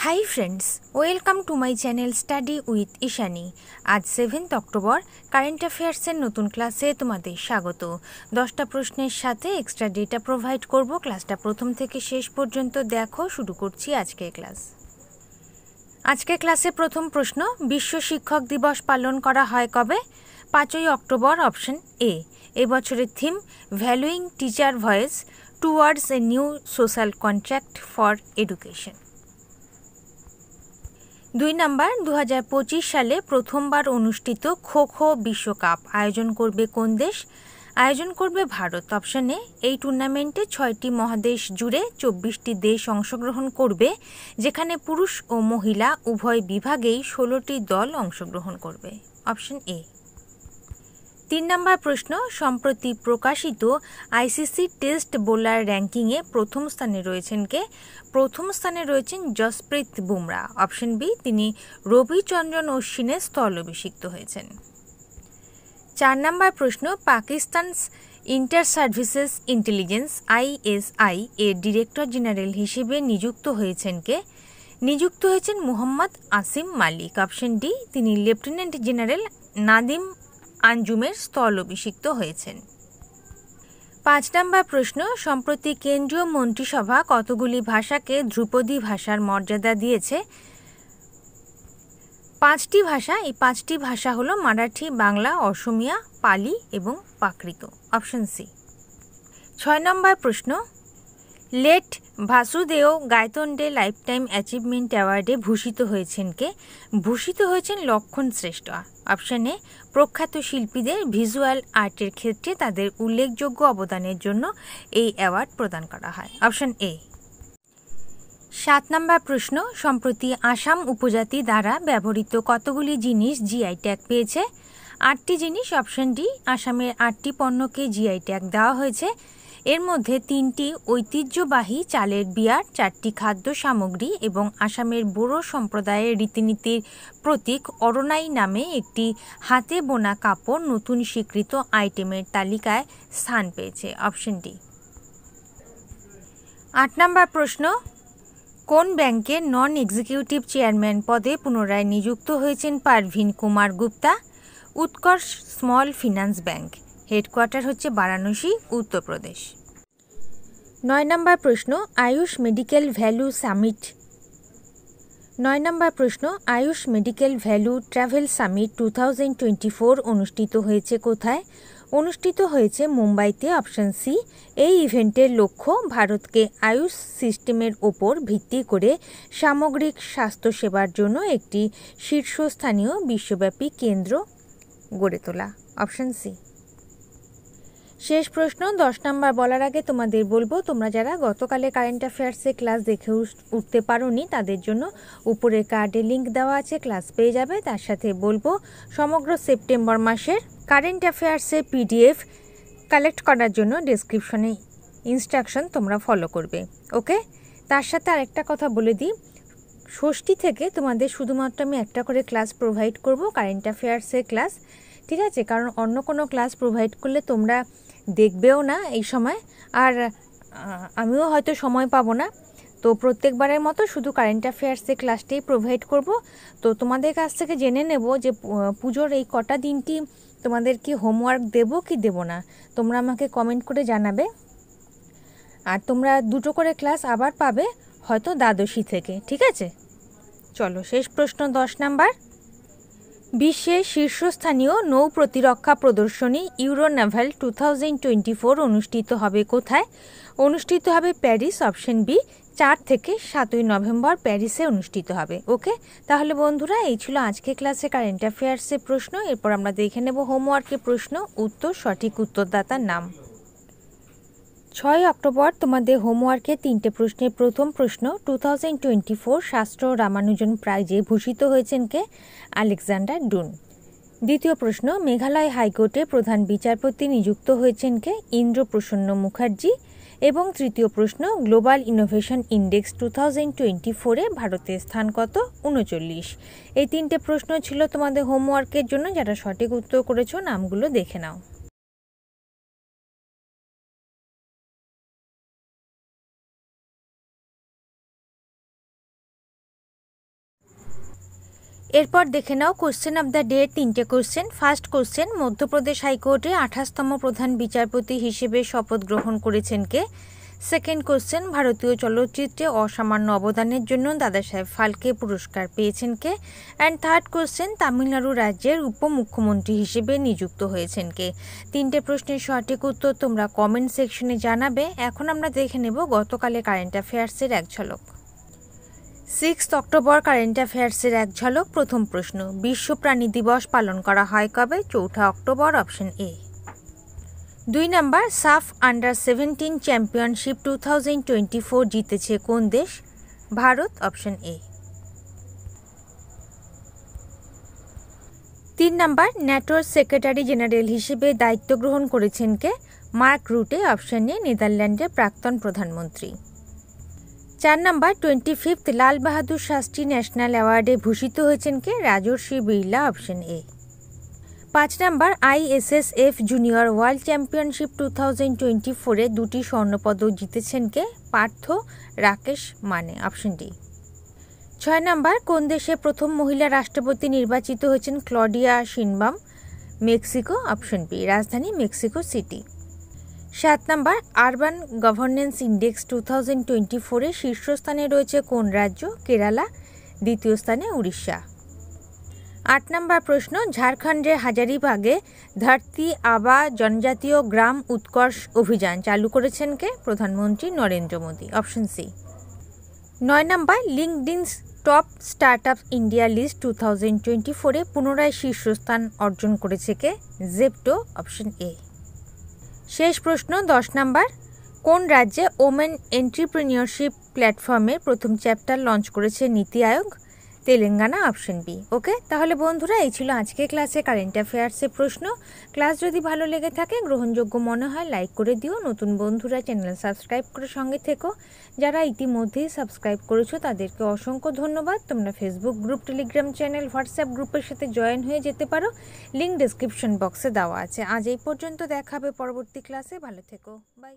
Hi friends, welcome to my channel study with Ishani. আজ 7 October current অ্যাফেয়ার্সের নতুন ক্লাসে তোমাদের স্বাগত। 10টা প্রশ্নের সাথে এক্সট্রা ডেটা প্রোভাইড করব। ক্লাসটা প্রথম থেকে শেষ পর্যন্ত দেখো। শুরু করছি আজকের ক্লাস। আজকের ক্লাসে প্রথম প্রশ্ন, বিশ্ব শিক্ষক দিবস পালন করা হয় কবে? 5ই অক্টোবর, অপশন এ। এবছরের theme ভ্যালুইং teacher voice towards a new social contract for education. 2 নম্বর, 2025 সালে প্রথমবার অনুষ্ঠিত খো খো বিশ্বকাপ আয়োজন করবে কোন দেশ? আয়োজন করবে ভারত, অপশন এ। এই টুর্নামেন্টে 6টি মহাদেশ জুড়ে 24টি দেশ অংশগ্রহণ করবে, যেখানে পুরুষ ও মহিলা উভয় বিভাগেই 16টি দল অংশগ্রহণ করবে, অপশন এ। 3 নম্বর প্রশ্ন, সম্প্রতি প্রকাশিত আইসিসি টেস্ট বোলার র্যাঙ্কিংয়ে প্রথম স্থানে রয়েছেন কে? প্রথম স্থানে রয়েছেন জসপ্রীত বুমরা, অপশন বি। তিনি রবিচন্দ্রন অশ্বিনের স্থলাভিষিক্ত হয়েছেন। 4 নম্বর প্রশ্ন, Pakistan inter services intelligence ISI এর ডিরেক্টর জেনারেল হিসেবে নিযুক্ত হয়েছেন কে? নিযুক্ত হয়েছেন মুহাম্মদ আসিম মালিক, অপশন ডি। তিনি লেফটেন্যান্ট জেনারেল নাদিম আঞ্জুমের স্থলাভিষিক্ত হয়েছেন। 5 নম্বর প্রশ্ন, সম্প্রতি কেন্দ্রীয় মন্ত্রিসভা কতগুলি ভাষাকে ধ্রুপদী ভাষার মর্যাদা দিয়েছে? 5টি ভাষা। এই 5টি ভাষা হলো মারাঠি, বাংলা, অসমিয়া, পালি এবং প্রাকৃত, অপশন সি। 6 নম্বর প্রশ্ন, লেট ভাসুদেও গায়তোন্ডে লাইফটাইম অ্যাচিভমেন্ট অ্যাওয়ার্ডে ভূষিত হয়েছেন কে? ভূষিত হয়েছেন লক্ষণ শ্রেষ্ঠ, অপশন এ। প্রখ্যাত শিল্পীদের ভিজুয়াল আর্টের ক্ষেত্রে তাদের উল্লেখযোগ্য অবদানের জন্য এই অ্যাওয়ার্ড প্রদান করা হয়, অপশন এ। 7 নম্বর প্রশ্ন, সম্প্রতি আসাম উপজাতি দ্বারা ব্যবহৃত কতগুলি জিনিস জিআই ট্যাগ পেয়েছে? 8টি জিনিস, অপশন ডি। আসামের 8টি পণ্যকে জিআই ট্যাগ দেওয়া হয়েছে। এর মধ্যে 3টি ঐতিহ্যবাহী চালের বিয়ার, 4টি খাদ্য সামগ্রী এবং আসামের বোরো সম্প্রদায়ের রীতিনীতির প্রতীক অরনাই নামে একটি হাতে বোনা কাপড় নতুন স্বীকৃত আইটেমের তালিকায় স্থান পেয়েছে, অপশন ডি। 8 নম্বর প্রশ্ন, কোন ব্যাংকের নন এক্সিকিউটিভ চেয়ারম্যান পদে পুনরায় নিযুক্ত হয়েছেন পারভিন কুমার গুপ্তা? উৎকর্ষ স্মল ফিন্যান্স ব্যাংক, হেডকোয়ার্টার হচ্ছে বারাণসী, উত্তরপ্রদেশ। 9 নম্বর প্রশ্ন, আয়ুষ মেডিকেল ভ্যালু সামিট 9 নম্বর প্রশ্ন, Ayush medical value travel summit 2024 অনুষ্ঠিত হয়েছে কোথায়? অনুষ্ঠিত হয়েছে মুম্বাইতে, অপশন সি। এই ইভেন্টের লক্ষ্য ভারতকে আয়ুষ সিস্টেমের ওপর ভিত্তি করে সামগ্রিক স্বাস্থ্যসেবার জন্য একটি শীর্ষস্থানীয় বিশ্বব্যাপী কেন্দ্র গড়ে তোলা, অপশন সি। শেষ প্রশ্ন 10 নম্বর বলার আগে তোমাদের বলবো, তোমরা যারা গতকালে কারেন্ট অ্যাফেয়ার্সে ক্লাস দেখে উঠতে পারোনি তাদের জন্য উপরে কার্ডে লিঙ্ক দেওয়া আছে, ক্লাস পেয়ে যাবে। তার সাথে বলবো, সমগ্র সেপ্টেম্বর মাসের কারেন্ট অ্যাফেয়ার্সের পিডিএফ কালেক্ট করার জন্য ডেসক্রিপশনে ইনস্ট্রাকশন তোমরা ফলো করবে, ওকে। তার সাথে আরেকটা কথা বলে দিই, ষষ্ঠী থেকে তোমাদের শুধুমাত্র আমি একটা করে ক্লাস প্রোভাইড করব, কারেন্ট অ্যাফেয়ার্সের ক্লাস, ঠিক আছে? কারণ অন্য কোনো ক্লাস প্রোভাইড করলে তোমরা দেখবেও না এই সময়, আর আমিও হয়তো সময় পাবো না। তো প্রত্যেকবারের মতো শুধু কারেন্ট অ্যাফেয়ার্সের ক্লাসটাই প্রোভাইড করব। তো তোমাদের কাছ থেকে জেনে নেব যে পুজোর এই কটা দিনটি তোমাদের কি হোমওয়ার্ক দেবো কি দেবো না, তোমরা আমাকে কমেন্ট করে জানাবে। আর তোমরা 2টো করে ক্লাস আবার পাবে হয়তো দ্বাদশী থেকে, ঠিক আছে? চলো শেষ প্রশ্ন 10 নাম্বার, বিশ্বের শীর্ষস্থানীয় নৌ প্রতিরক্ষা প্রদর্শনী ইউরো নেভাল 2024 অনুষ্ঠিত হবে কোথায়? অনুষ্ঠিত হবে প্যারিস, অপশন বি। 4 থেকে 7ই নভেম্বর প্যারিসে অনুষ্ঠিত হবে, ওকে। তাহলে বন্ধুরা, এই ছিল আজকে ক্লাসে কারেন্ট অ্যাফেয়ার্সের প্রশ্ন। এরপর আমরা দেখে নেব হোমওয়ার্কের প্রশ্ন, উত্তর, সঠিক উত্তরদাতার নাম। 6 অক্টোবর তোমাদের হোমওয়ার্কে 3টে প্রশ্নের প্রথম প্রশ্ন, 2024 শাস্ত্র রামানুজন প্রাইজে ভূষিত হয়েছেন কে? Alexander Dune. দ্বিতীয় প্রশ্ন, মেঘালয় হাইকোর্টে প্রধান বিচারপতি নিযুক্ত হয়েছেন কে? ইন্দ্রপ্রসন্ন মুখার্জি। এবং তৃতীয় প্রশ্ন, গ্লোবাল ইনোভেশন ইন্ডেক্স 2024-এ ভারতের স্থান কত? 39। এই 3টে প্রশ্ন ছিল তোমাদের হোমওয়ার্কের জন্য। যারা সঠিক উত্তর করেছো নামগুলো দেখে নাও। এরপর দেখে now question of the day 3টে কোশ্চেন। ফার্স্ট কোশ্চেন, মধ্যপ্রদেশ হাইকোর্টে 28তম প্রধান বিচারপতি হিসেবে শপথ গ্রহণ করেছেন কে? সেকেন্ড কোশ্চেন, ভারতীয় চলচ্চিত্রে অসামান্য অবদানের জন্য দাদাসাহেব ফালকে পুরস্কার পেয়েছেন কে? অ্যান্ড থার্ড কোশ্চেন, তামিলনাড়ু রাজ্যের উপমুখ্যমন্ত্রী হিসেবে নিযুক্ত হয়েছেন কে? 3টে প্রশ্নের সঠিক উত্তর তোমরা কমেন্ট সেকশনে জানাবে। এখন আমরা দেখে নেব গতকালের কারেন্ট অ্যাফেয়ার্সের এক ঝলক। 6 অক্টোবর কারেন্ট অ্যাফেয়ার্সের এক ঝলক। প্রথম প্রশ্ন, বিশ্ব প্রাণী দিবস পালন করা হয় কবে? 4 অক্টোবর, অপশন এ। 2 নম্বর, সাফ আন্ডার-17 চ্যাম্পিয়নশিপ 2024 জিতেছে কোন দেশ? Bharat, option A. 3 নম্বর, ন্যাটোর সেক্রেটারি জেনারেল হিসেবে দায়িত্ব গ্রহণ করেছেন কে? মার্ক রুটে, অপশন এ, নেদারল্যান্ডের প্রাক্তন প্রধানমন্ত্রী। 4 নম্বর, 25th লাল বাহাদুর শাস্ত্রী ন্যাশনাল অ্যাওয়ার্ডে ভূষিত হয়েছেন কে? Rajarshi Birla, option A. 5 নম্বর, ISSF জুনিয়র ওয়ার্ল্ড চ্যাম্পিয়নশিপ 2024-এ 2টি স্বর্ণপদক জিতেছেন কে? পার্থ রাকেশ মানে, অপশন ডি। 6 নম্বর, কোন দেশে প্রথম মহিলা রাষ্ট্রপতি নির্বাচিত হয়েছেন? ক্লডিয়া শিনবাম, মেক্সিকো, অপশন বি, রাজধানী মেক্সিকো সিটি। 7 নম্বর, আরবান গভর্নেন্স ইন্ডেক্স 2024-এ শীর্ষস্থানে রয়েছে কোন রাজ্য? কেরালা, দ্বিতীয় স্থানে উড়িষ্যা। 8 নম্বর প্রশ্ন, ঝাড়খণ্ডের হাজারিবাগে ধরতি আবা জনজাতীয় গ্রাম উৎকর্ষ অভিযান চালু করেছেন কে? প্রধানমন্ত্রী নরেন্দ্র মোদী, অপশন সি। 9 নম্বর, লিঙ্কডইনস টপ স্টার্টআপ ইন্ডিয়া লিস্ট 2024-এ পুনরায় শীর্ষস্থান অর্জন করেছে কে? জেপটো, অপশন এ। শেষ প্রশ্ন 10 নম্বর, কোন রাজ্যে ওমেন এন্ট্রিপ্রেনিয়রশিপ প্ল্যাটফর্মের প্রথম চ্যাপ্টার লঞ্চ করেছে NITI Aayog? Telangana, option B. Okay, তাহলে বন্ধুরা এই ছিল আজকে ক্লাসে কারেন্ট অ্যাফেয়ার্সের প্রশ্ন। ক্লাস যদি ভালো লেগে থাকে, গ্রহণযোগ্য মনে হয়, লাইক করে দিও। নতুন বন্ধুরা চ্যানেল সাবস্ক্রাইব করে সঙ্গে থেকো। যারা ইতিমধ্যেই সাবস্ক্রাইব করেছো তাদেরকে অসংখ্য ধন্যবাদ। তোমরা Facebook group, Telegram channel, WhatsApp গ্রুপের সাথে জয়েন হয়ে যেতে পারো। লিঙ্ক ডেসক্রিপশন বক্সে দেওয়া আছে। আজ এই পর্যন্ত, দেখা হবে পরবর্তী ক্লাসে। ভালো থেকো, বাই।